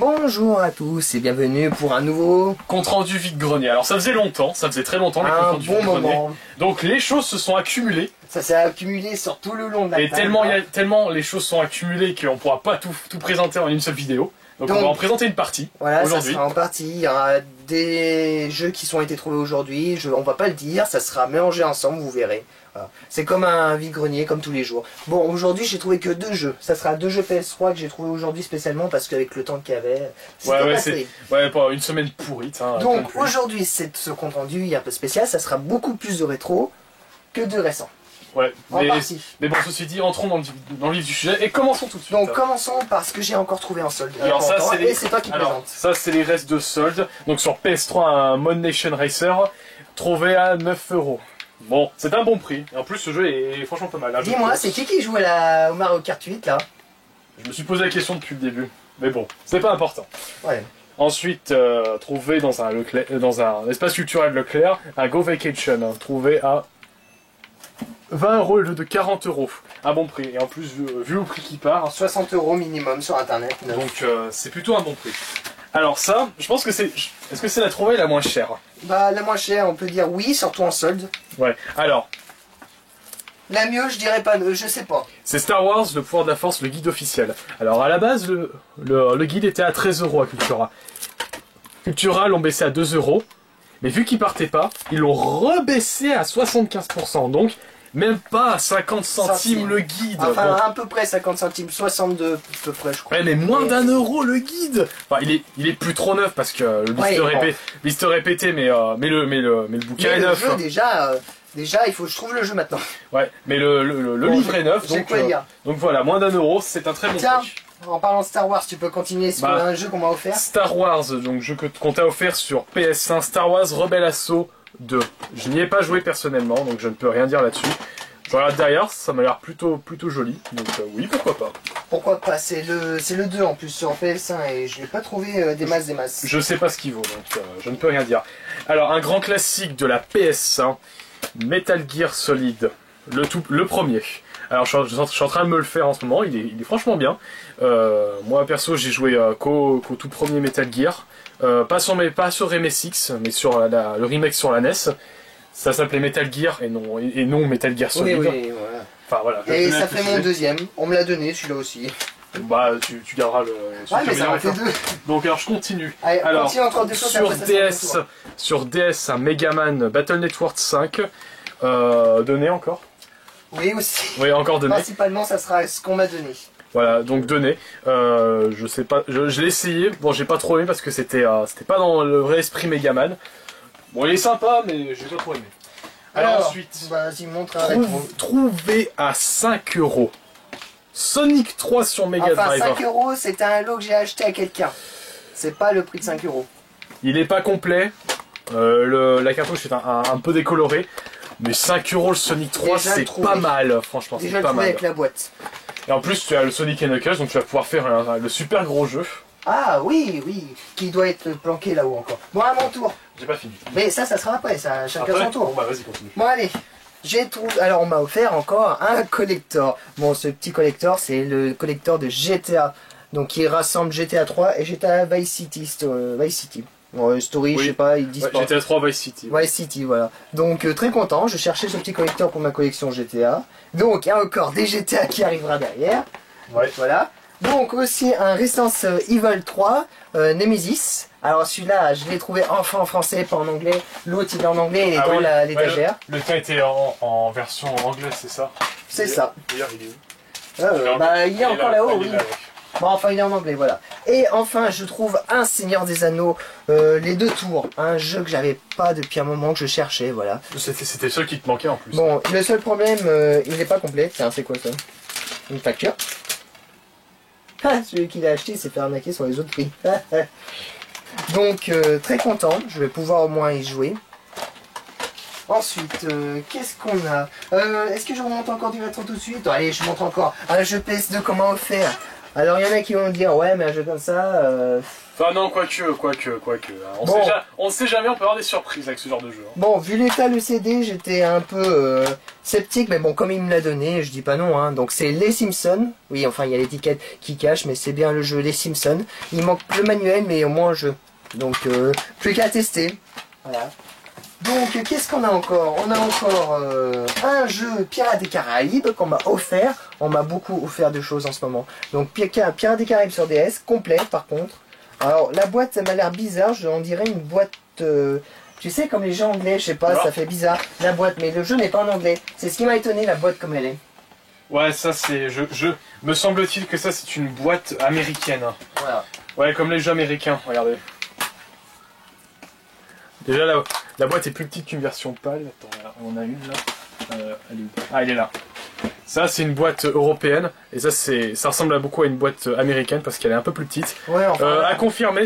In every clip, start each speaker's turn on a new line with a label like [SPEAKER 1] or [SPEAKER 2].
[SPEAKER 1] Bonjour à tous et bienvenue pour un nouveau
[SPEAKER 2] compte rendu vide-grenier. Alors ça faisait longtemps, ça faisait très longtemps les comptes rendus vide-grenier. Donc les choses se sont accumulées.
[SPEAKER 1] Ça s'est accumulé sur tout le long de la
[SPEAKER 2] Et tellement les choses sont accumulées qu'on ne pourra pas tout présenter en une seule vidéo. Donc on va en présenter une partie
[SPEAKER 1] voilà,
[SPEAKER 2] aujourd'hui.
[SPEAKER 1] Ça sera en partie, il y aura des jeux qui sont été trouvés aujourd'hui, on va pas le dire, ça sera mélangé ensemble, vous verrez. Voilà. C'est comme un vide-grenier, comme tous les jours. Bon, aujourd'hui j'ai trouvé que 2 jeux, ça sera 2 jeux PS3 que j'ai trouvé aujourd'hui spécialement parce qu'avec le temps qu'il y avait,
[SPEAKER 2] c'était pas une semaine pourrite. Hein,
[SPEAKER 1] donc aujourd'hui, ce compte rendu est un peu spécial, ça sera beaucoup plus de rétro que de récent.
[SPEAKER 2] Ouais, mais bon, ceci dit, entrons dans le vif du sujet et commençons tout de suite.
[SPEAKER 1] Donc commençons par ce que j'ai encore trouvé en solde.
[SPEAKER 2] Alors ça,
[SPEAKER 1] c'est toi qui présente.
[SPEAKER 2] Ça, c'est les restes de solde. Donc sur PS3, un Mod Nation Racer, trouvé à 9 €. Bon, c'est un bon prix. Et en plus, ce jeu est franchement pas mal.
[SPEAKER 1] Dis-moi, c'est qui jouait au Mario Kart 8 là?
[SPEAKER 2] Je me suis posé la question depuis le début. Mais bon, c'est pas important.
[SPEAKER 1] Ouais.
[SPEAKER 2] Ensuite, trouvé dans un espace culturel Leclerc, un Go Vacation, trouvé à 20 € au lieu de 40 €. Un bon prix. Et en plus, vu au prix qui part,
[SPEAKER 1] 60 € minimum sur internet.
[SPEAKER 2] Donc c'est plutôt un bon prix. Alors ça, je pense que c'est... Est-ce que c'est la trouvaille la moins chère?
[SPEAKER 1] Bah la moins chère, on peut dire oui, surtout en solde.
[SPEAKER 2] Ouais, alors...
[SPEAKER 1] La mieux, je dirais pas, je sais pas.
[SPEAKER 2] C'est Star Wars, le pouvoir de la force, le guide officiel. Alors à la base, le guide était à 13 € à Cultura. Cultura l'ont baissé à 2 €. Mais vu qu'ils partaient pas, ils l'ont rebaissé à 75%. Donc... Même pas à 50 centimes le guide.
[SPEAKER 1] Enfin, bon. À peu près 50 centimes, 62 à peu près, je crois.
[SPEAKER 2] Ouais, mais moins d'1 € le guide. Enfin, il est plus trop neuf parce que le liste répétée, mais le bouquin est neuf.
[SPEAKER 1] Le jeu, déjà, il faut que je trouve le jeu maintenant.
[SPEAKER 2] Ouais, mais le livre est neuf, donc voilà, moins d'1 €, c'est un très bon prix.
[SPEAKER 1] En parlant de Star Wars, tu peux continuer sur un jeu qu'on m'a offert.
[SPEAKER 2] Star Wars, donc jeu qu'on t'a offert sur PS1, Star Wars Rebel Assault 2. Je n'y ai pas joué personnellement, donc je ne peux rien dire là-dessus. Je regarde derrière, ça m'a l'air plutôt joli, donc oui, pourquoi pas.
[SPEAKER 1] Pourquoi pas, c'est le 2 en plus sur PS1 et je n'ai pas trouvé des masses.
[SPEAKER 2] Je sais pas ce qu'il vaut, donc je ne peux rien dire. Alors, un grand classique de la PS1, Metal Gear Solid, le premier. Alors je suis en train de me le faire en ce moment, il est franchement bien. Moi perso j'ai joué qu'au tout premier Metal Gear. Pas sur MSX, mais sur le remake sur la NES. Ça s'appelait Metal Gear et non Metal Gear Solid.
[SPEAKER 1] Oui, voilà.
[SPEAKER 2] Enfin, voilà.
[SPEAKER 1] Et ça fait mon deuxième, on me l'a donné celui-là aussi.
[SPEAKER 2] Bah tu garderas le...
[SPEAKER 1] Ouais mais ça en fait 2.
[SPEAKER 2] Donc alors je continue.
[SPEAKER 1] Allez,
[SPEAKER 2] alors
[SPEAKER 1] continue encore des choses,
[SPEAKER 2] sur DS un Megaman Battle Network 5. Donné encore.
[SPEAKER 1] Oui aussi.
[SPEAKER 2] Oui, encore donné.
[SPEAKER 1] Principalement ça sera ce qu'on m'a donné.
[SPEAKER 2] Voilà, donc donné. Je sais pas, je l'ai essayé. Bon, j'ai pas trop aimé parce que c'était pas dans le vrai esprit Megaman. Bon, il est sympa, mais j'ai pas trop aimé. Alors ensuite,
[SPEAKER 1] vas-y, montre
[SPEAKER 2] trouvé à 5 €. Sonic 3 sur Mega Drive.
[SPEAKER 1] 5 €, c'est un lot que j'ai acheté à quelqu'un. C'est pas le prix de 5 €.
[SPEAKER 2] Il est pas complet. La cartouche est un peu décolorée. Mais 5 € le Sonic 3, c'est pas mal, franchement, c'est pas mal.
[SPEAKER 1] Avec la boîte.
[SPEAKER 2] Et en plus, tu as le Sonic & Knuckles, donc tu vas pouvoir faire le super gros jeu.
[SPEAKER 1] Ah oui, qui doit être planqué là-haut encore. Bon, à mon tour.
[SPEAKER 2] J'ai pas fini.
[SPEAKER 1] Mais ça sera après, ça, chacun son tour.
[SPEAKER 2] Bon bah vas-y, continue.
[SPEAKER 1] Bon allez, j'ai trouvé... Alors on m'a offert encore un collector. Bon, ce petit collector, c'est le collector de GTA. Donc il rassemble GTA 3 et GTA Vice City. Bon, Story, je sais pas, ils disent pas.
[SPEAKER 2] GTA 3 Vice City.
[SPEAKER 1] Vice City, voilà. Donc très content, je cherchais ce petit collector pour ma collection GTA. Donc il y a encore des GTA qui arrivera derrière.
[SPEAKER 2] Ouais.
[SPEAKER 1] Voilà. Donc aussi un Resident Evil 3, Nemesis. Alors celui-là, je l'ai trouvé enfin en français, pas en anglais. L'autre il est en anglais, il est dans l'étagère.
[SPEAKER 2] Le tien était en version anglaise, c'est ça?
[SPEAKER 1] C'est ça.
[SPEAKER 2] D'ailleurs, il est où?
[SPEAKER 1] Il est encore là-haut, oui. Bon, enfin il est en anglais, voilà. Et enfin, je trouve un Seigneur des Anneaux, les 2 tours. Un jeu que j'avais pas depuis un moment, que je cherchais, voilà.
[SPEAKER 2] C'était le seul qui te manquait en plus.
[SPEAKER 1] Bon, le seul problème, il n'est pas complet. Tiens, c'est quoi ça? Une facture. Ah, celui qui l'a acheté s'est fait arnaquer sur les autres prix. Donc, très content, je vais pouvoir au moins y jouer. Ensuite, qu'est-ce qu'on a? Est-ce que je remonte encore du rétro tout de suite? Allez, je montre encore un jeu PS2 qu'on m'a offert. Alors il y en a qui vont me dire ouais mais un jeu comme ça...
[SPEAKER 2] Enfin non, quoique.
[SPEAKER 1] Bon.
[SPEAKER 2] On sait jamais, on peut avoir des surprises avec ce genre de jeu. Hein.
[SPEAKER 1] Bon, vu l'état le CD, j'étais un peu sceptique, mais bon, comme il me l'a donné, je dis pas non. Hein. Donc c'est Les Simpsons. Oui, enfin, il y a l'étiquette qui cache, mais c'est bien le jeu Les Simpsons. Il manque le manuel, mais au moins un jeu. Donc, plus qu'à tester. Voilà. Donc, qu'est-ce qu'on a encore? On a encore un jeu Pirates des Caraïbes qu'on m'a offert. On m'a beaucoup offert de choses en ce moment. Donc, Pirates des Caraïbes sur DS, complet par contre. Alors, la boîte, ça m'a l'air bizarre. On dirait une boîte... tu sais, comme les gens anglais, je sais pas, ça fait bizarre, la boîte. Mais le jeu n'est pas en anglais. C'est ce qui m'a étonné, la boîte comme elle est.
[SPEAKER 2] Ouais, ça c'est... Me semble-t-il que ça c'est une boîte américaine.
[SPEAKER 1] Voilà.
[SPEAKER 2] Ouais, comme les jeux américains, regardez. Déjà, la boîte est plus petite qu'une version pâle. Attends, on a une là. Elle est où? Ah, elle est là. Ça, c'est une boîte européenne. Et ça ressemble beaucoup à une boîte américaine parce qu'elle est un peu plus petite.
[SPEAKER 1] Ouais, enfin,
[SPEAKER 2] à confirmer.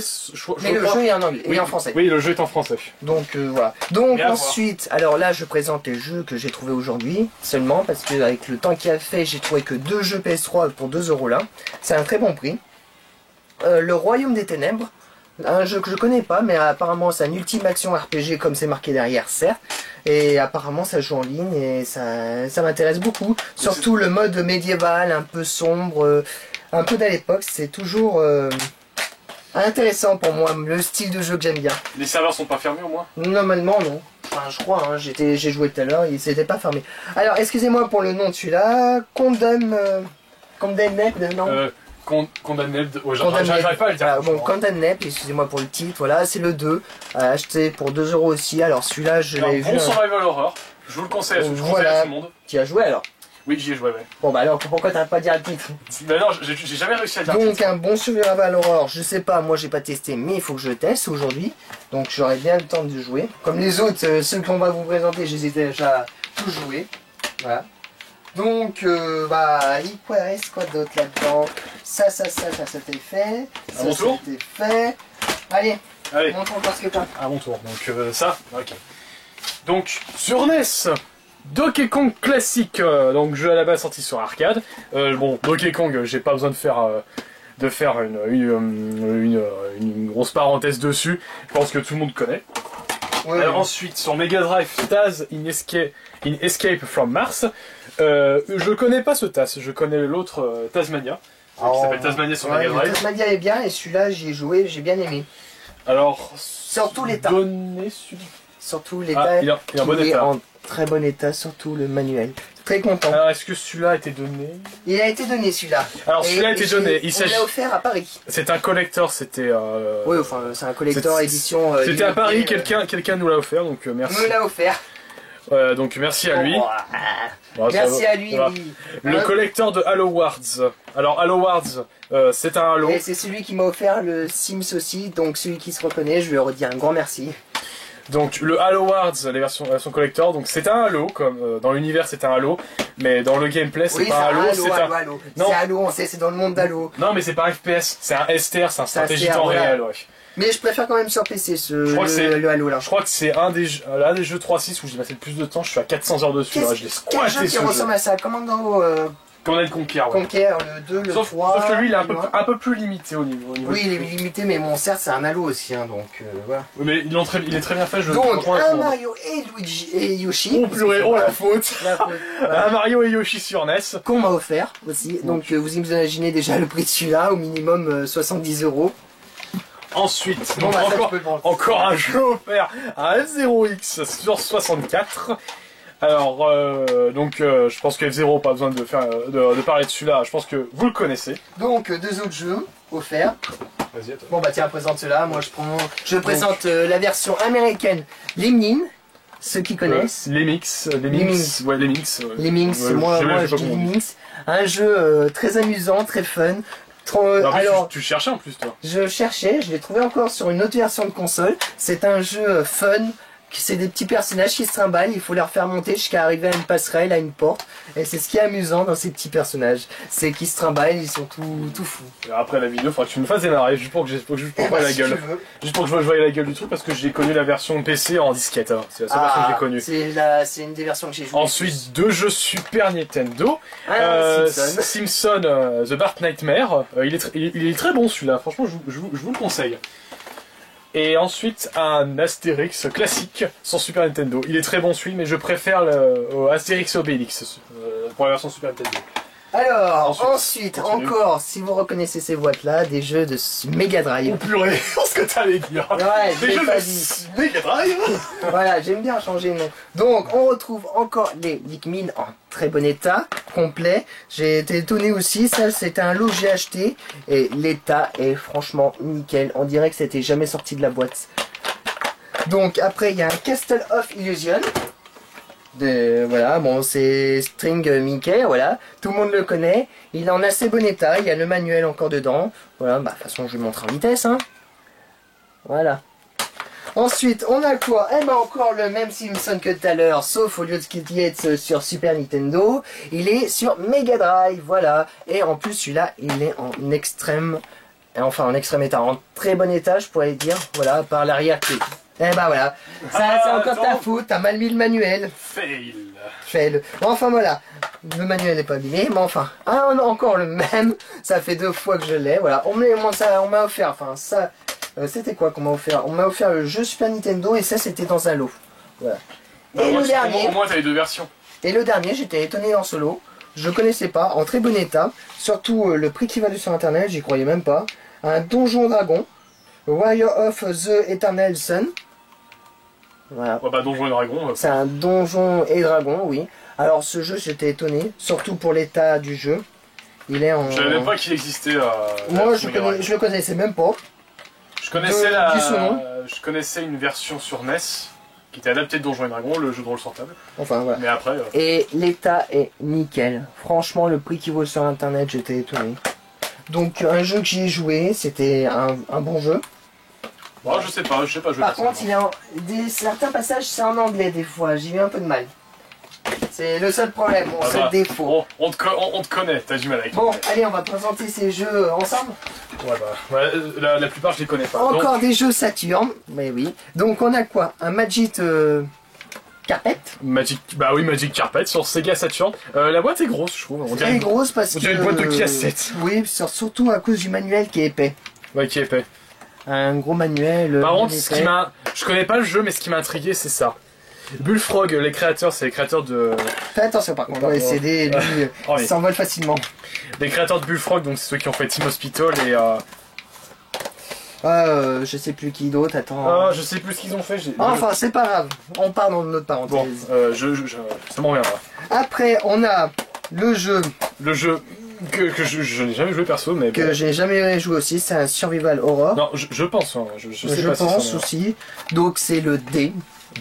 [SPEAKER 1] mais le jeu est en anglais,
[SPEAKER 2] oui,
[SPEAKER 1] et en français.
[SPEAKER 2] Oui, le jeu est en français.
[SPEAKER 1] Donc voilà. Donc ensuite, alors là, je présente les jeux que j'ai trouvé aujourd'hui seulement parce que avec le temps qu'il a fait, j'ai trouvé que 2 jeux PS3 pour 2 € là. C'est un très bon prix. Le Royaume des Ténèbres. Un jeu que je connais pas, mais apparemment c'est un ultime action RPG comme c'est marqué derrière, certes. Et apparemment ça joue en ligne et ça m'intéresse beaucoup. Surtout le mode médiéval, un peu sombre, un peu d'à l'époque, c'est toujours intéressant pour moi, le style de jeu que j'aime bien.
[SPEAKER 2] Les serveurs sont pas fermés au moins?
[SPEAKER 1] Normalement non. Enfin je crois, hein, j'ai joué tout à l'heure, il s'était pas fermé. Alors excusez-moi pour le nom de celui-là, Condemned, non
[SPEAKER 2] Condemned, ouais, j'arrive pas à le dire.
[SPEAKER 1] Voilà, bon, Condemned, excusez-moi pour le titre, voilà, c'est le 2, acheté pour 2 € aussi, alors celui-là je l'avais vu.
[SPEAKER 2] Bon survival horror, je vous le conseille, je conseille à tout le monde.
[SPEAKER 1] Tu as joué alors?
[SPEAKER 2] Oui, j'y ai joué, ouais.
[SPEAKER 1] Bon bah alors pourquoi t'as pas dit le titre?
[SPEAKER 2] Ben non, j'ai jamais réussi à dire.
[SPEAKER 1] Donc un bon survival horror, je sais pas, moi j'ai pas testé, mais il faut que je le teste aujourd'hui, donc j'aurai bien le temps de jouer. Comme les autres, ceux qu'on va vous présenter, je les ai déjà tous joués, voilà. Donc, bah, il reste quoi d'autre là-dedans? Ça c'était fait.
[SPEAKER 2] À mon tour?
[SPEAKER 1] C'était fait. Allez,
[SPEAKER 2] Allez.
[SPEAKER 1] montre encore ce que t'as.
[SPEAKER 2] À mon tour, donc ça, ok. Donc, sur NES, Donkey Kong classique, donc jeu à la base sorti sur arcade. Bon, Donkey Kong, j'ai pas besoin de faire une grosse parenthèse dessus. Je pense que tout le monde connaît.
[SPEAKER 1] Ouais,
[SPEAKER 2] Alors ensuite, sur Mega Drive, Taz in Escape from Mars. Je connais pas ce Taz, je connais l'autre Tazmania. Qui s'appelle Tazmania sur Mega Drive.
[SPEAKER 1] Tazmania est bien et celui-là j'y ai joué, j'ai bien aimé.
[SPEAKER 2] Alors,
[SPEAKER 1] surtout l'état. Surtout l'état.
[SPEAKER 2] Il est en bon état.
[SPEAKER 1] En très bon état, surtout le manuel. Très content.
[SPEAKER 2] Alors, est-ce que celui-là a été donné?
[SPEAKER 1] Il a été donné celui-là.
[SPEAKER 2] Alors, celui-là a été donné.
[SPEAKER 1] On l'a offert à Paris.
[SPEAKER 2] C'est un collector, c'était.
[SPEAKER 1] Oui, enfin, c'est un collector édition.
[SPEAKER 2] C'était à Paris, quelqu'un nous l'a offert, donc merci.
[SPEAKER 1] Me l'a offert.
[SPEAKER 2] Donc merci à lui.
[SPEAKER 1] Merci à lui.
[SPEAKER 2] Voilà.
[SPEAKER 1] Oui.
[SPEAKER 2] Le collector de Halo Wars. Alors Halo Wars, c'est un Halo.
[SPEAKER 1] Et c'est celui qui m'a offert le Sims aussi, donc celui qui se reconnaît, je lui redire un grand merci.
[SPEAKER 2] Donc le Halo Wars, les versions collector, donc c'est un Halo, comme dans l'univers c'est un Halo, mais dans le gameplay c'est pas un Halo, c'est un
[SPEAKER 1] Halo. C'est Halo, on sait, c'est dans le monde d'Halo.
[SPEAKER 2] Non mais c'est pas un FPS, c'est un STR, c'est un stratégie temps réel, ouais.
[SPEAKER 1] Mais je préfère quand même sur PC le Halo là.
[SPEAKER 2] Je crois que c'est un des jeux 3.6 où j'ai passé le plus de temps, je suis à 400 heures dessus, là, je l'ai squatté ce jeu.
[SPEAKER 1] Qui ressemble à ça, Commando
[SPEAKER 2] Conquer, ouais.
[SPEAKER 1] Conquer, le 2, le 3...
[SPEAKER 2] Sauf que lui, il est un peu plus limité au niveau...
[SPEAKER 1] Oui, il est limité, mais bon, certes, c'est un Halo aussi, hein, donc voilà.
[SPEAKER 2] Oui, mais il est très bien fait, je
[SPEAKER 1] donc,
[SPEAKER 2] comprends.
[SPEAKER 1] un Mario et Luigi et Yoshi.
[SPEAKER 2] Oh purée, oh la faute, voilà. Un Mario et Yoshi sur NES.
[SPEAKER 1] Qu'on m'a offert aussi, donc vous imaginez déjà le prix de celui-là, au minimum 70 €.
[SPEAKER 2] Ensuite,
[SPEAKER 1] bon,
[SPEAKER 2] donc encore un jeu offert à F0X sur 64. Alors, je pense que F0, pas besoin de parler de celui-là, je pense que vous le connaissez.
[SPEAKER 1] Donc, 2 autres jeux offerts.
[SPEAKER 2] Vas-y, attends.
[SPEAKER 1] Bon bah tiens, présente ceux-là, moi je présente la version américaine, Lemnin, ceux qui connaissent.
[SPEAKER 2] Lemmings, ouais,
[SPEAKER 1] moi je dis Lemmings. Un jeu très amusant, très fun.
[SPEAKER 2] Alors, tu cherchais en plus, toi.
[SPEAKER 1] Je cherchais, je l'ai trouvé encore sur une autre version de console. C'est un jeu fun, c'est des petits personnages qui se trimballent, il faut les faire monter jusqu'à arriver à une passerelle, à une porte. Et c'est ce qui est amusant dans ces petits personnages. C'est qu'ils se trimballent, ils sont tout fous.
[SPEAKER 2] Et après la vidéo, il faudra que tu me fasses démarrer juste pour que je voie la gueule. Juste pour que je voie la gueule du truc parce que j'ai connu la version PC en disquette. Hein. C'est la seule version que j'ai connue.
[SPEAKER 1] C'est une des versions que j'ai jouées.
[SPEAKER 2] Ensuite, deux jeux Super Nintendo. Simpson, The Dark Nightmare. Il est très bon celui-là, franchement je vous le conseille. Et ensuite un Astérix classique sans Super Nintendo. Il est très bon celui, mais je préfère le Astérix et Obélix pour la version Super Nintendo.
[SPEAKER 1] Alors, ensuite encore, si vous reconnaissez ces boîtes-là, des jeux de Mega Drive.
[SPEAKER 2] Oh purée, ce que t'allais dire.
[SPEAKER 1] Ouais,
[SPEAKER 2] des jeux de Mega Drive.
[SPEAKER 1] Voilà, j'aime bien changer le nom. Donc, on retrouve encore les Pikmin en très bon état, complet. J'ai été étonné aussi, ça c'était un lot que j'ai acheté. Et l'état est franchement nickel. On dirait que c'était jamais sorti de la boîte. Donc, après, il y a un Castle of Illusion. Voilà, bon, c'est String Mickey, voilà, tout le monde le connaît, il est en assez bon état, il y a le manuel encore dedans, voilà, bah de toute façon je vais montrer en vitesse, hein, voilà. Ensuite, on a quoi? Eh ben encore le même Simpson que tout à l'heure, sauf au lieu de qu'il y ait sur Super Nintendo, il est sur Mega Drive, voilà, et en plus celui-là, il est en extrême, enfin en extrême état, en très bon état, je pourrais dire, voilà, par l'arrière qui eh bah voilà, ça c'est encore ta faute, t'as mal mis le manuel. Fail. Bon, enfin voilà, le manuel n'est pas abîmé, mais enfin, on a encore le même, ça fait 2 fois que je l'ai, voilà. On m'a offert, enfin ça, c'était quoi qu'on m'a offert? On m'a offert le jeu Super Nintendo et ça c'était dans un lot. Voilà.
[SPEAKER 2] Bah, et le dernier... Au moins t'as les 2 versions.
[SPEAKER 1] Et le dernier, j'étais étonné en solo, je connaissais pas, en très bon état, surtout le prix qui valait sur internet, j'y croyais même pas. Un Donjon Dragon, Warrior of the Eternal Sun. Voilà.
[SPEAKER 2] Ouais, bah Donjon et Dragon.
[SPEAKER 1] C'est un Donjon et Dragon, oui. Alors ce jeu, j'étais étonné, surtout pour l'état du jeu. Il est en...
[SPEAKER 2] Je savais même pas qu'il existait.
[SPEAKER 1] Moi, je le connaissais même pas.
[SPEAKER 2] Je connaissais une version sur NES qui était adaptée de Donjon et Dragon, le jeu de rôle sur table.
[SPEAKER 1] Enfin voilà.
[SPEAKER 2] Mais après.
[SPEAKER 1] Et l'état est nickel. Franchement, le prix qu'il vaut sur internet, j'étais étonné. Donc un jeu que j'y ai joué, c'était un bon jeu.
[SPEAKER 2] Bon, je sais pas jouer.
[SPEAKER 1] Par contre, certains passages, c'est en anglais des fois, j'ai eu un peu de mal. C'est le seul problème, mon seul défaut.
[SPEAKER 2] On te connaît, t'as du mal avec.
[SPEAKER 1] Bon, allez, on va présenter ces jeux ensemble.
[SPEAKER 2] Ouais, la plupart je les connais pas.
[SPEAKER 1] Encore donc... des jeux Saturn, mais oui. Donc on a quoi? Un Magic Carpet.
[SPEAKER 2] Magic Carpet sur Sega Saturn. La boîte est grosse, je trouve.
[SPEAKER 1] Elle est grosse parce que...
[SPEAKER 2] On dirait une boîte de cassette.
[SPEAKER 1] Oui, surtout à cause du manuel qui est épais.
[SPEAKER 2] Ouais, qui est épais.
[SPEAKER 1] Un gros manuel.
[SPEAKER 2] Par contre, je connais pas le jeu, mais ce qui m'a intrigué, c'est ça. Bullfrog, les créateurs, c'est les créateurs de...
[SPEAKER 1] Fais attention par contre, ouais, c'est des... Lui, s'envole facilement.
[SPEAKER 2] Les créateurs de Bullfrog, donc c'est ceux qui ont fait Team Hospital et...
[SPEAKER 1] je sais plus qui d'autre, attends...
[SPEAKER 2] je sais plus ce qu'ils ont fait.
[SPEAKER 1] Enfin, c'est pas grave, on part dans notre parenthèse.
[SPEAKER 2] Bon, ça m'en reviendra.
[SPEAKER 1] Après, on a le jeu...
[SPEAKER 2] Le jeu... Que je n'ai jamais joué perso, mais...
[SPEAKER 1] Que j'ai jamais joué aussi, c'est un Survival Horror.
[SPEAKER 2] Non, je pense, hein, je sais
[SPEAKER 1] pas
[SPEAKER 2] si
[SPEAKER 1] pense aussi. Donc c'est le D.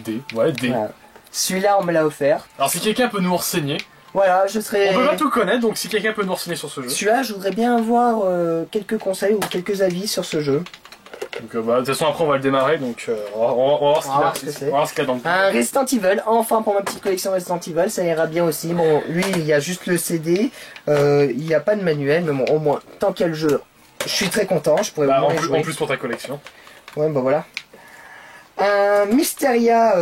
[SPEAKER 2] D, ouais, D.
[SPEAKER 1] Voilà. Celui-là, on me l'a offert.
[SPEAKER 2] Alors si quelqu'un peut nous renseigner...
[SPEAKER 1] Voilà, je serais...
[SPEAKER 2] On peut pas tout connaître, donc si quelqu'un peut nous renseigner sur ce jeu...
[SPEAKER 1] Celui-là, je voudrais bien avoir quelques conseils ou quelques avis sur ce jeu.
[SPEAKER 2] Donc de toute façon après on va le démarrer, donc on va voir ce qu'il y a dans le...
[SPEAKER 1] Un Resident Evil, enfin pour ma petite collection Resident Evil, ça ira bien aussi. Bon, lui il y a juste le CD, il n'y a pas de manuel, mais bon au moins, tant qu'il y a le jeu, je suis très content, je pourrais au moins y jouer.
[SPEAKER 2] En plus pour ta collection.
[SPEAKER 1] Ouais bah voilà. Un Mysteria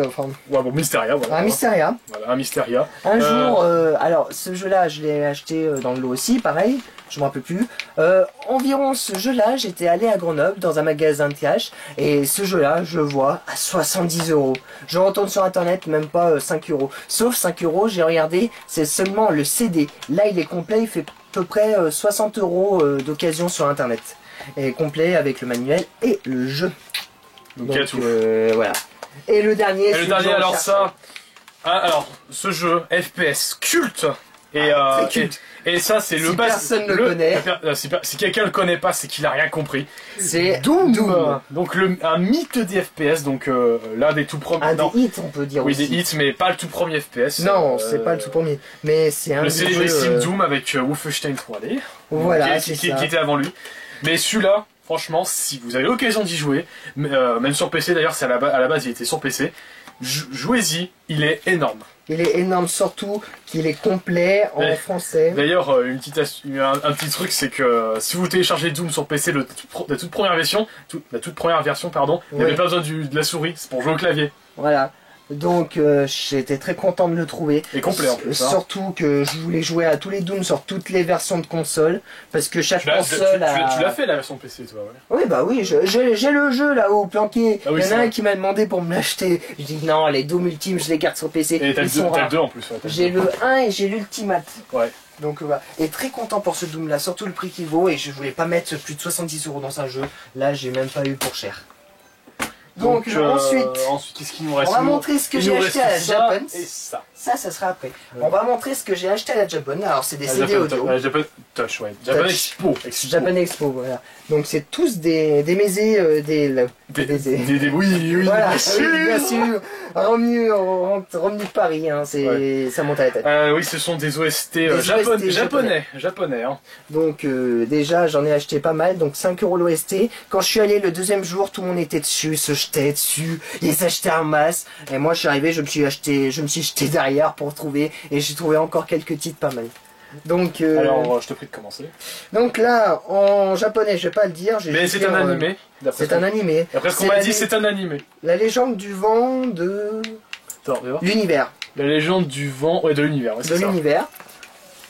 [SPEAKER 1] enfin...
[SPEAKER 2] Ouais bon, Mysteria, voilà.
[SPEAKER 1] Un Mysteria.
[SPEAKER 2] Voilà, un Mysteria.
[SPEAKER 1] Un jour, alors ce jeu-là, je l'ai acheté dans le lot aussi, pareil, je me rappelle plus. Environ ce jeu-là, j'étais allé à Grenoble dans un magasin de cash, et ce jeu-là, je le vois à 70 €. Je retourne sur internet, même pas 5 €. Sauf 5 €, j'ai regardé, c'est seulement le CD. Là, il est complet, il fait à peu près 60 € d'occasion sur internet. Et complet avec le manuel et le jeu. Donc voilà. Et le dernier,
[SPEAKER 2] alors ça... alors, ce jeu, FPS, culte. Et ça, c'est le bas.
[SPEAKER 1] Personne ne le connaît.
[SPEAKER 2] Si quelqu'un le connaît pas, c'est qu'il a rien compris.
[SPEAKER 1] C'est Doom.
[SPEAKER 2] Donc un mythe des FPS, donc l'un des tout premiers.
[SPEAKER 1] Un des hits, on peut dire.
[SPEAKER 2] Oui,
[SPEAKER 1] aussi.
[SPEAKER 2] des hits, mais pas le tout premier FPS.
[SPEAKER 1] Non, c'est pas le tout premier. Mais c'est un.
[SPEAKER 2] Le célébrissime Doom avec Wolfenstein 3D.
[SPEAKER 1] Voilà,
[SPEAKER 2] qui était avant lui. Mais celui-là, franchement, si vous avez l'occasion d'y jouer, même sur PC d'ailleurs, c'est à la base il était sur PC, jouez-y, il est énorme.
[SPEAKER 1] Il est énorme, surtout qu'il est complet en français.
[SPEAKER 2] D'ailleurs, un petit truc, c'est que si vous téléchargez Doom sur PC, la toute première version, pardon, il n'y avait pas besoin de la souris, c'est pour jouer au clavier.
[SPEAKER 1] Voilà. Donc j'étais très content de le trouver.
[SPEAKER 2] Et complet en plus.
[SPEAKER 1] Surtout que je voulais jouer à tous les Doom sur toutes les versions de console. Parce que chaque console
[SPEAKER 2] Tu l'as fait la version PC toi, ouais.
[SPEAKER 1] Oui bah oui, j'ai le jeu là-haut planqué.
[SPEAKER 2] Ah oui,
[SPEAKER 1] il y en a un qui m'a demandé pour me l'acheter. Je dis non, les Doom Ultime je les garde sur PC.
[SPEAKER 2] Et t'as le 2 en plus. Ouais,
[SPEAKER 1] j'ai le 1 et j'ai l'Ultimate.
[SPEAKER 2] Ouais.
[SPEAKER 1] Donc voilà. Et très content pour ce Doom là, surtout le prix qu'il vaut. Et je voulais pas mettre plus de 70 € dans un jeu. Là j'ai même pas eu pour cher. Donc ensuite,
[SPEAKER 2] qu'est-ce qu'il nous reste?
[SPEAKER 1] On va montrer ce que j'ai acheté à la Japan.
[SPEAKER 2] Et ça.
[SPEAKER 1] Ça sera après. On va montrer ce que j'ai acheté à la Japan. Alors c'est des CD audio.
[SPEAKER 2] Japan Touch, ouais. Japan Expo.
[SPEAKER 1] Japan Expo, voilà. Donc c'est tous des mésés,
[SPEAKER 2] oui,
[SPEAKER 1] voilà, bien sûr. Revenu de Paris, hein, ça monte à la tête.
[SPEAKER 2] Oui, ce sont des OST, japonais. Hein.
[SPEAKER 1] Donc déjà j'en ai acheté pas mal, donc 5 € l'OST. Quand je suis allé le deuxième jour, tout le monde était dessus, se jetait dessus, ils s'achetaient en masse. Et moi je suis arrivé, je me suis jeté derrière pour trouver, et j'ai trouvé encore quelques titres pas mal. Donc
[SPEAKER 2] alors je te prie de commencer.
[SPEAKER 1] Donc là en japonais je vais pas le dire.
[SPEAKER 2] Mais c'est un animé.
[SPEAKER 1] C'est un animé.
[SPEAKER 2] Après ce qu'on m'a dit c'est un animé.
[SPEAKER 1] La légende du vent de l'univers.
[SPEAKER 2] La légende du vent, ouais, de l'univers. Ouais,
[SPEAKER 1] de l'univers.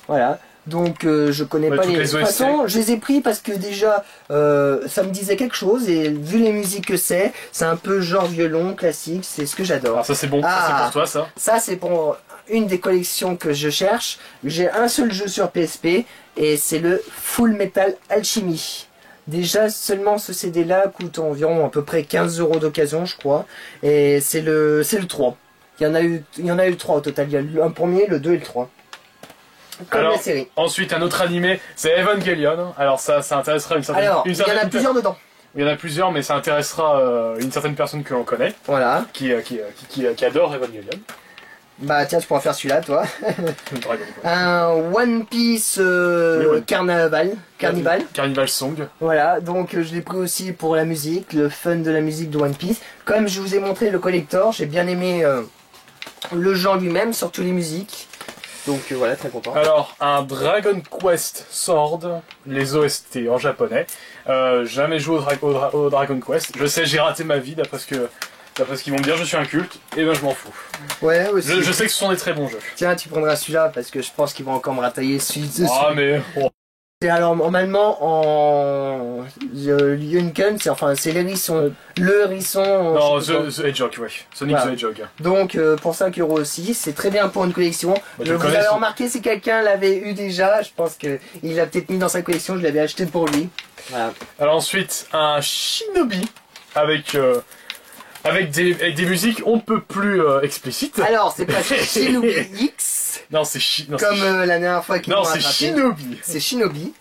[SPEAKER 1] Voilà. Donc je connais pas les. De toute façon, je les ai pris parce que déjà ça me disait quelque chose et vu les musiques que c'est un peu genre violon classique, c'est ce que j'adore.
[SPEAKER 2] Alors ça c'est bon, ça c'est pour toi ça.
[SPEAKER 1] Ça c'est pour une des collections que je cherche. J'ai un seul jeu sur PSP et c'est le Full Metal Alchemy. Déjà seulement ce CD là coûte environ à peu près 15 € d'occasion je crois. Et c'est le 3. Il y en a eu 3 au total. Il y a le premier, le 2 et le 3. Comme
[SPEAKER 2] alors,
[SPEAKER 1] la série.
[SPEAKER 2] Ensuite, un autre animé, c'est Evangelion. Alors ça intéressera une certaine...
[SPEAKER 1] Alors, il y en a plusieurs dedans.
[SPEAKER 2] Il y en a plusieurs, mais ça intéressera une certaine personne que l'on connaît.
[SPEAKER 1] Voilà.
[SPEAKER 2] Qui adore Evangelion.
[SPEAKER 1] Bah tiens, tu pourras faire celui-là, toi. Un One Piece Carnival.
[SPEAKER 2] Carnival Song.
[SPEAKER 1] Voilà, donc je l'ai pris aussi pour la musique, le fun de la musique de One Piece. Comme je vous ai montré le collector, j'ai bien aimé le genre lui-même, surtout les musiques. Donc voilà, très content.
[SPEAKER 2] Alors, un Dragon Quest Sword, les OST en japonais. Jamais joué au Dragon Quest. Je sais, j'ai raté ma vie d'après ce qu'ils vont me dire, je suis un culte, et ben je m'en fous.
[SPEAKER 1] Ouais, aussi.
[SPEAKER 2] Je sais que ce sont des très bons jeux.
[SPEAKER 1] Tiens, tu prendras celui-là parce que je pense qu'ils vont encore me rattailler celui-ci.
[SPEAKER 2] Ah, mais. Oh.
[SPEAKER 1] Et alors, normalement, en Yunken, c'est l'hérisson. Le hérisson.
[SPEAKER 2] Non, The Hedgehog, ouais. Sonic voilà. The Hedgehog.
[SPEAKER 1] Donc, pour 5 € aussi, c'est très bien pour une collection. Bah, vous avez remarqué, si quelqu'un l'avait eu déjà, je pense qu'il l'a peut-être mis dans sa collection, je l'avais acheté pour lui. Voilà.
[SPEAKER 2] Alors, ensuite, un Shinobi avec des musiques on peut plus explicites.
[SPEAKER 1] Alors, c'est pas Shinobi X.
[SPEAKER 2] Non, c'est
[SPEAKER 1] comme la dernière fois qu'il m'a rattrapé.
[SPEAKER 2] Non, c'est Shinobi.
[SPEAKER 1] C'est Shinobi.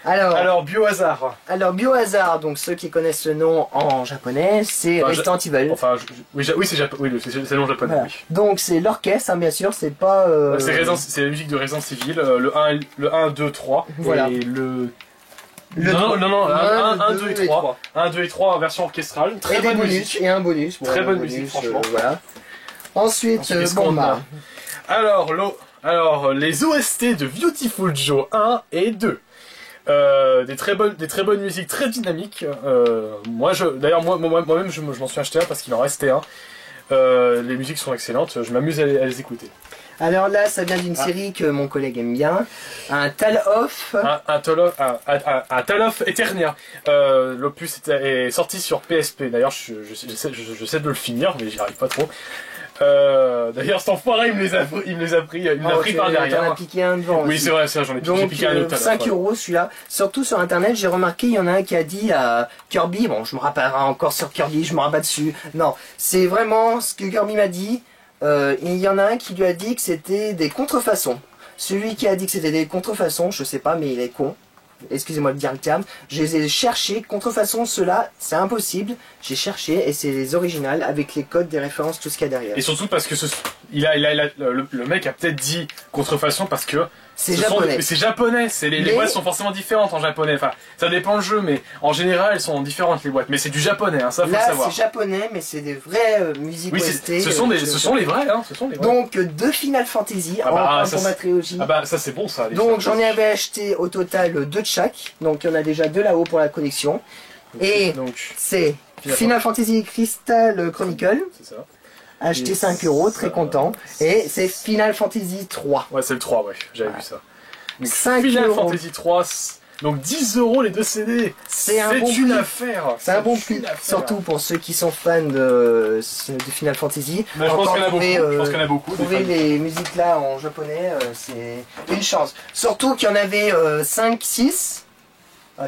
[SPEAKER 1] Alors,
[SPEAKER 2] Biohazard.
[SPEAKER 1] Alors, Biohazard, donc ceux qui connaissent le nom en japonais, c'est Resident Evil.
[SPEAKER 2] Enfin, oui, c'est le nom japonais. Voilà. Oui.
[SPEAKER 1] Donc, c'est l'orchestre, hein, bien sûr, c'est pas.
[SPEAKER 2] C'est la musique de Resident Evil, le 1, 2, 3.
[SPEAKER 1] Voilà.
[SPEAKER 2] Et non, 1, 2 et 3. 1, 2 et 3 en version orchestrale. Très bonne musique.
[SPEAKER 1] Et un bonus.
[SPEAKER 2] Très bonne musique, franchement.
[SPEAKER 1] Voilà. Ensuite
[SPEAKER 2] alors, les OST de Beautiful Joe 1 et 2. Des très bonnes musiques, très dynamiques. Moi-même, je m'en suis acheté un parce qu'il en restait un. Les musiques sont excellentes, je m'amuse à les écouter.
[SPEAKER 1] Alors là, ça vient d'une série que mon collègue aime bien, un Tale of...
[SPEAKER 2] Un Tale of Eternia. L'opus est sorti sur PSP, d'ailleurs j'essaie de le finir, mais j'y arrive pas trop. D'ailleurs cet enfoiré il me les a pris par derrière.
[SPEAKER 1] T'en as piqué un devant.
[SPEAKER 2] Oui c'est vrai, j'en ai piqué un autre.
[SPEAKER 1] Donc 5 € celui-là. Surtout sur internet j'ai remarqué, il y en a un qui a dit à Kirby, bon je me rappellerai encore sur Kirby, je me rabats dessus. Non, c'est vraiment ce que Kirby m'a dit. Il y en a un qui lui a dit que c'était des contrefaçons. Celui qui a dit que c'était des contrefaçons, je sais pas mais il est con. excusez-moi de dire le terme, je les ai cherchés, contrefaçon, ceux-là, c'est impossible, j'ai cherché et c'est les originales avec les codes, des références, tout ce qu'il y a derrière.
[SPEAKER 2] Et surtout parce que le mec a peut-être dit contrefaçon parce que
[SPEAKER 1] c'est japonais.
[SPEAKER 2] C'est japonais, les boîtes sont forcément différentes en japonais, enfin ça dépend le jeu, mais en général elles sont différentes les boîtes, mais c'est du japonais, hein, ça faut le savoir.
[SPEAKER 1] Là c'est japonais, mais c'est des vraies musiques
[SPEAKER 2] oui,
[SPEAKER 1] OST.
[SPEAKER 2] ce sont les vrais, hein, ce sont les vrais.
[SPEAKER 1] Donc deux Final Fantasy, pour ma trilogie.
[SPEAKER 2] Ah bah ça c'est bon ça.
[SPEAKER 1] Donc j'en avais acheté au total 2 de chaque, donc il y en a déjà 2 là-haut pour la collection. Et c'est Final Fantasy Crystal Chronicle.
[SPEAKER 2] C'est ça.
[SPEAKER 1] Acheté 5 €, très content. Et c'est Final Fantasy 3.
[SPEAKER 2] Ouais, c'est le 3, ouais, j'avais vu ça. Donc,
[SPEAKER 1] 5
[SPEAKER 2] Final
[SPEAKER 1] €.
[SPEAKER 2] Fantasy 3, donc 10 € les 2 CD.
[SPEAKER 1] C'est un bon
[SPEAKER 2] une
[SPEAKER 1] prix.
[SPEAKER 2] affaire.
[SPEAKER 1] C'est un bon prix, surtout pour ceux qui sont fans de Final Fantasy.
[SPEAKER 2] Mais je pense qu'il y en a beaucoup.
[SPEAKER 1] Trouver les musiques là en japonais, c'est une chance. Surtout qu'il y en avait 5, 6.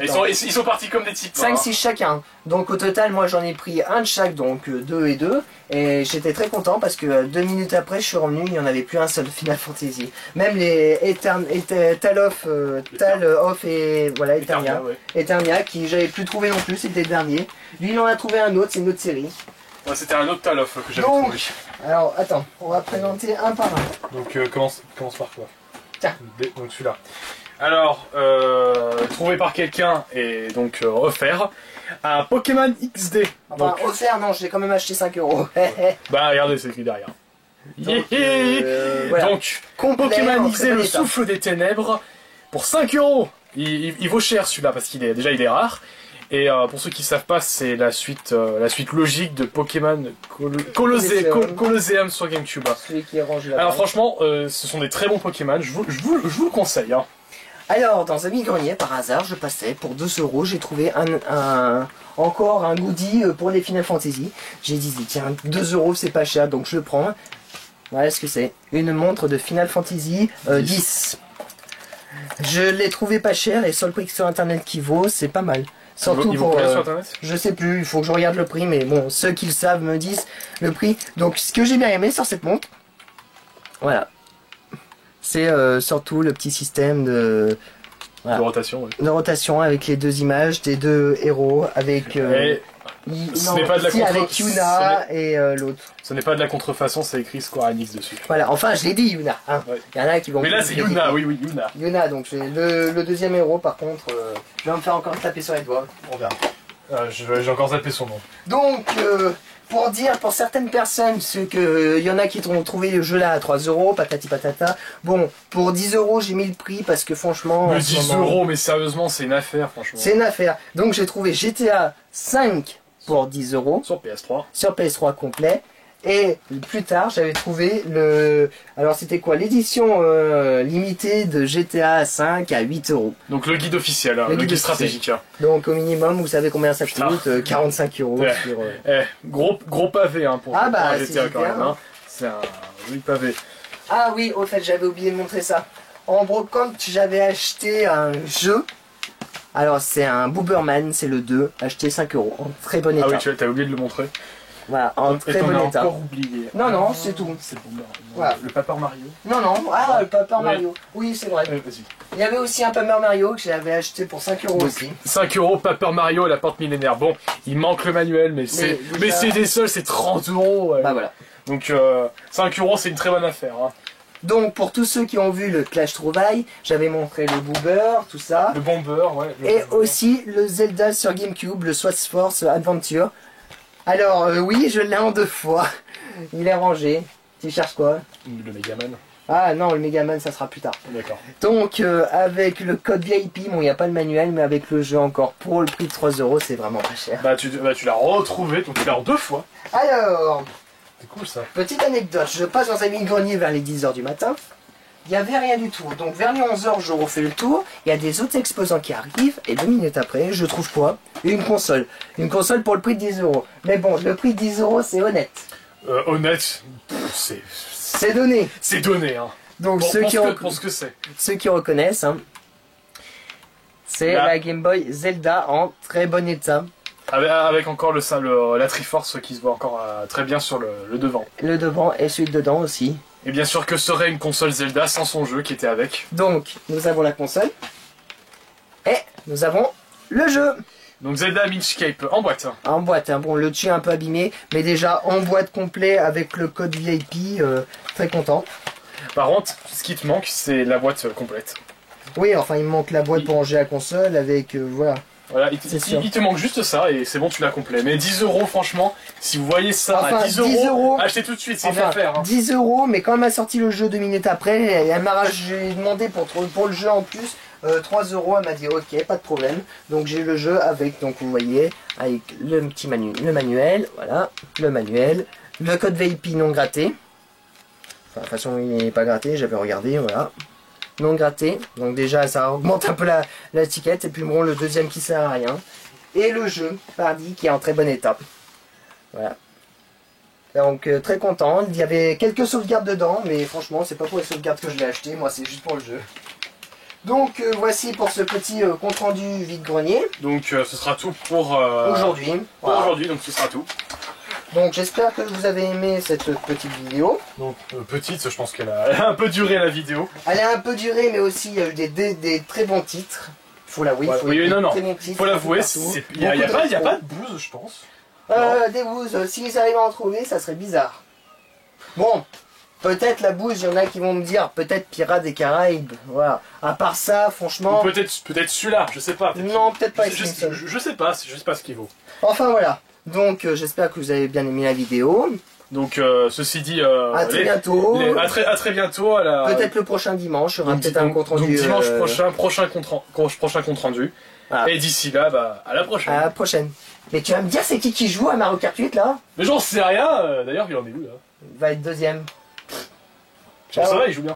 [SPEAKER 2] Ils sont partis comme des types.
[SPEAKER 1] 5, 6 chacun. Donc au total, moi j'en ai pris un de chaque, donc 2 et 2. Et j'étais très content parce que 2 minutes après, je suis revenu, il n'y en avait plus un seul Final Fantasy. Même les Tal of et voilà, Eternia.
[SPEAKER 2] Ouais.
[SPEAKER 1] Eternia, qui j'avais plus trouvé non plus, c'était le dernier. Lui, il en a trouvé un autre, c'est une autre série.
[SPEAKER 2] Ouais, c'était un autre Tal of que j'avais trouvé.
[SPEAKER 1] Alors attends, on va présenter un par un.
[SPEAKER 2] Donc commence par quoi?
[SPEAKER 1] Tiens.
[SPEAKER 2] Donc celui-là. Alors, trouvé par quelqu'un et donc offert un Pokémon XD.
[SPEAKER 1] Enfin, offert, non, je l'ai quand même acheté 5 €.
[SPEAKER 2] Bah, regardez, c'est écrit derrière.
[SPEAKER 1] Voilà.
[SPEAKER 2] Donc,
[SPEAKER 1] complet,
[SPEAKER 2] Pokémon
[SPEAKER 1] en
[SPEAKER 2] XD,
[SPEAKER 1] très bon
[SPEAKER 2] le
[SPEAKER 1] état.
[SPEAKER 2] souffle des ténèbres, pour 5 €. Il vaut cher celui-là parce qu'il est déjà il est rare. Et pour ceux qui savent pas, c'est la suite logique de Pokémon Colosseum sur GameCube.
[SPEAKER 1] Celui qui est rangé là.
[SPEAKER 2] Alors franchement, ce sont des très bons Pokémon. Je vous le conseille. Hein.
[SPEAKER 1] Alors, dans un grenier par hasard, je passais pour 2 €, j'ai trouvé encore un goodie pour les Final Fantasy. J'ai dit, tiens, 2 € c'est pas cher, donc je le prends. Voilà ce que c'est. Une montre de Final Fantasy 10. Je l'ai trouvé pas cher et sur le prix sur internet qui vaut, c'est pas mal. Surtout
[SPEAKER 2] il vaut combien sur internet?
[SPEAKER 1] Je sais plus, il faut que je regarde le prix, mais bon, ceux qui le savent me disent le prix. Donc, ce que j'ai bien aimé sur cette montre, voilà. C'est surtout le petit système de
[SPEAKER 2] rotation. Ouais.
[SPEAKER 1] De rotation avec les 2 images des 2 héros avec avec Yuna et l'autre.
[SPEAKER 2] Ce n'est pas de la contrefaçon, c'est écrit Square Enix dessus.
[SPEAKER 1] Voilà, enfin je l'ai dit Yuna. Hein. Ouais. Il y en a qui vont.
[SPEAKER 2] Mais là c'est Yuna, oui Yuna.
[SPEAKER 1] Yuna, donc le deuxième héros par contre, je vais me faire encore taper sur les doigts. On verra.
[SPEAKER 2] J'ai encore zappé son nom.
[SPEAKER 1] Donc pour dire, pour certaines personnes, il y en a qui ont trouvé le jeu là à 3 €, patati patata. Bon, pour 10 € j'ai mis le prix parce que franchement...
[SPEAKER 2] Mais 10 €, mais sérieusement, c'est une affaire, franchement.
[SPEAKER 1] C'est une affaire. Donc j'ai trouvé GTA 5 pour 10 €.
[SPEAKER 2] Sur PS3.
[SPEAKER 1] Sur PS3 complet. Et plus tard, j'avais trouvé alors c'était quoi? L'édition limitée de GTA 5 à 8 €.
[SPEAKER 2] Donc le guide officiel, le guide stratégique.
[SPEAKER 1] Donc au minimum, vous savez combien ça coûte? 45 €
[SPEAKER 2] ouais.
[SPEAKER 1] sur...
[SPEAKER 2] Gros pavé hein, pour
[SPEAKER 1] GTA
[SPEAKER 2] quand même. Hein. C'est un joli pavé.
[SPEAKER 1] Ah oui, au fait, j'avais oublié de montrer ça. En brocante, j'avais acheté un jeu. Alors c'est un Booberman, c'est le 2, acheté 5 € en très bon état.
[SPEAKER 2] Ah oui, tu as oublié de le montrer.
[SPEAKER 1] Voilà, en très bon état.
[SPEAKER 2] Encore oublié.
[SPEAKER 1] Non, c'est tout.
[SPEAKER 2] C'est bon.
[SPEAKER 1] Voilà.
[SPEAKER 2] Le Paper Mario.
[SPEAKER 1] Non, le Paper Mario. Oui, c'est vrai.
[SPEAKER 2] Vas-y.
[SPEAKER 1] Il y avait aussi un Paper Mario que j'avais acheté pour 5 € aussi.
[SPEAKER 2] 5 € Paper Mario et la porte millénaire. Bon, il manque le manuel, mais c'est des seuls, c'est 30 €. Ouais.
[SPEAKER 1] Bah voilà.
[SPEAKER 2] Donc 5 € c'est une très bonne affaire. Hein.
[SPEAKER 1] Donc pour tous ceux qui ont vu le Clash Trouvaille, j'avais montré le Boober, tout ça.
[SPEAKER 2] Le Bomber, ouais.
[SPEAKER 1] Et aussi le Zelda sur GameCube, le Swords Force Adventure. Alors oui, je l'ai en 2 fois. Il est rangé. Tu cherches quoi?
[SPEAKER 2] Le Megaman.
[SPEAKER 1] Ah non, le Megaman ça sera plus tard.
[SPEAKER 2] D'accord.
[SPEAKER 1] Donc avec le code VIP, bon il n'y a pas le manuel, mais avec le jeu encore pour le prix de 3 €, c'est vraiment pas cher.
[SPEAKER 2] Bah tu l'as retrouvé, donc tu l'as en 2 fois.
[SPEAKER 1] Alors,
[SPEAKER 2] c'est cool ça.
[SPEAKER 1] Petite anecdote, je passe dans un mini-grenier vers les 10 h du matin. Il n'y avait rien du tout. Donc vers les 11 h, je refais le tour. Il y a des autres exposants qui arrivent. Et 2 minutes après, je trouve quoi? Une console. Une console pour le prix de 10 €. Mais bon, le prix de 10 € c'est honnête.
[SPEAKER 2] Honnête,
[SPEAKER 1] c'est donné.
[SPEAKER 2] C'est donné, hein.
[SPEAKER 1] Donc
[SPEAKER 2] pour ce que c'est.
[SPEAKER 1] Ceux qui reconnaissent, hein, c'est la Game Boy Zelda en très bon état.
[SPEAKER 2] Avec encore la Triforce qui se voit encore très bien sur le devant.
[SPEAKER 1] Le devant et celui de dedans aussi.
[SPEAKER 2] Et bien sûr que serait une console Zelda sans son jeu qui était avec.
[SPEAKER 1] Donc, nous avons la console. Et nous avons le jeu.
[SPEAKER 2] Donc Zelda Mindscape en boîte.
[SPEAKER 1] En boîte, hein. Bon, le dessus est un peu abîmé, mais déjà en boîte complet avec le code VIP, très content.
[SPEAKER 2] Par contre, ce qui te manque, c'est la boîte complète.
[SPEAKER 1] Oui, enfin il me manque la boîte pour ranger la console avec, voilà.
[SPEAKER 2] Voilà, il
[SPEAKER 1] C'est
[SPEAKER 2] te manque juste ça et c'est bon, tu l'as complet. Mais 10 €, franchement, si vous voyez ça
[SPEAKER 1] Enfin,
[SPEAKER 2] à 10 €, achetez tout de suite, c'est une affaire. Hein.
[SPEAKER 1] 10 €, mais quand elle m'a sorti le jeu 2 minutes après, elle m'a j'ai demandé pour le jeu en plus 3 €, elle m'a dit ok, pas de problème. Donc j'ai le jeu avec, donc vous voyez, avec le petit manuel, voilà, le manuel, le code VIP non gratté. Enfin, de toute façon, il n'est pas gratté, j'avais regardé, voilà. Non gratté, donc déjà ça augmente un peu l'étiquette, et puis bon, le deuxième qui sert à rien. Et le jeu, pardi, qui est en très bon état. Voilà. Donc très content, il y avait quelques sauvegardes dedans, mais franchement c'est pas pour les sauvegardes que je l'ai acheté, moi c'est juste pour le jeu. Donc voici pour ce petit compte rendu vide-grenier.
[SPEAKER 2] Donc ce sera tout pour
[SPEAKER 1] aujourd'hui.
[SPEAKER 2] Pour aujourd'hui, donc ce sera tout.
[SPEAKER 1] Donc j'espère que vous avez aimé cette petite vidéo.
[SPEAKER 2] Donc petite, je pense qu'elle a un peu duré la vidéo.
[SPEAKER 1] Elle a un peu duré, mais aussi il y a eu des très bons titres. Faut l'avouer.
[SPEAKER 2] Ouais, oui, non,
[SPEAKER 1] faut
[SPEAKER 2] l'avouer, il n'y a pas de bouse, je pense.
[SPEAKER 1] Des bouses, s'ils arrivent à en trouver, ça serait bizarre. Bon, peut-être la bouse, il y en a qui vont me dire, peut-être Pirates des Caraïbes, voilà. À part ça, franchement...
[SPEAKER 2] Peut-être celui-là, je sais pas.
[SPEAKER 1] Non, peut-être pas.
[SPEAKER 2] Je sais pas ce qu'il vaut.
[SPEAKER 1] Enfin voilà, donc j'espère que vous avez bien aimé la vidéo.
[SPEAKER 2] Donc ceci dit,
[SPEAKER 1] à très bientôt.
[SPEAKER 2] À très bientôt.
[SPEAKER 1] Peut-être le prochain dimanche, il y aura peut-être un compte rendu.
[SPEAKER 2] Donc dimanche prochain compte rendu.
[SPEAKER 1] Voilà.
[SPEAKER 2] Et d'ici là, bah, à la prochaine.
[SPEAKER 1] À la prochaine. Mais tu vas me dire c'est qui joue à Mario Kart 8 là?
[SPEAKER 2] Mais j'en sais rien, d'ailleurs il en est où là?
[SPEAKER 1] Il va être deuxième.
[SPEAKER 2] Ça va, il joue bien.